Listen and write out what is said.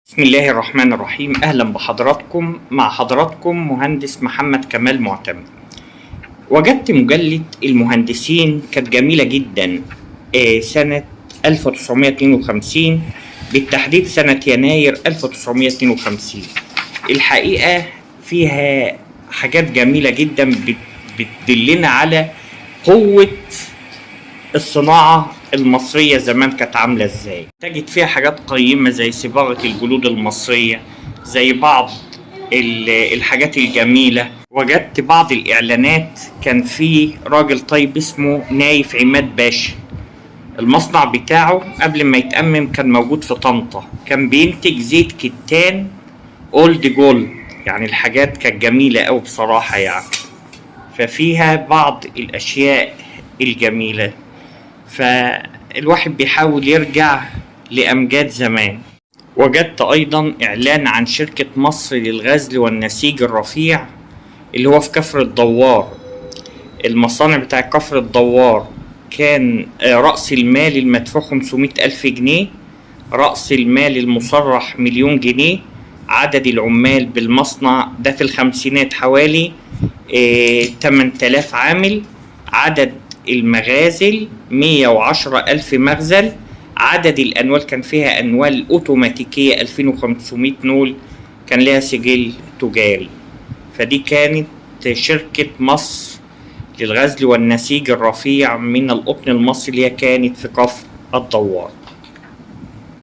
بسم الله الرحمن الرحيم. أهلا بحضراتكم. مع حضراتكم مهندس محمد كمال معتمد. وجدت مجلة المهندسين كانت جميلة جدا سنة 1952، بالتحديد سنة يناير 1952. الحقيقة فيها حاجات جميلة جدا بتدلنا على قوة الصناعة المصرية زمان كانت عاملة ازاي. تجد فيها حاجات قيمة زي صباغة الجلود المصرية، زي بعض الحاجات الجميلة. وجدت بعض الإعلانات كان في راجل طيب اسمه نايف عماد باشا، المصنع بتاعه قبل ما يتأمم كان موجود في طنطا، كان بينتج زيت كتان اولد جولد، يعني الحاجات كانت جميلة أوي بصراحة يعني. ففيها بعض الأشياء الجميلة، فالواحد بيحاول يرجع لأمجاد زمان. وجدت أيضا إعلان عن شركة مصر للغزل والنسيج الرفيع اللي هو في كفر الدوار. المصانع بتاع كفر الدوار كان رأس المال المدفوع 500 ألف جنيه، رأس المال المصرح 1,000,000 جنيه. عدد العمال بالمصنع ده في الخمسينات حوالي 8000 عامل. عدد المغازل 110 ألف مخزن. عدد الأنوال كان فيها أنوال أوتوماتيكية 2500 نول، كان لها سجل تجاري. فدي كانت شركة مصر للغزل والنسيج الرفيع من القطن المصري اللي هي كانت في كفر الدوار.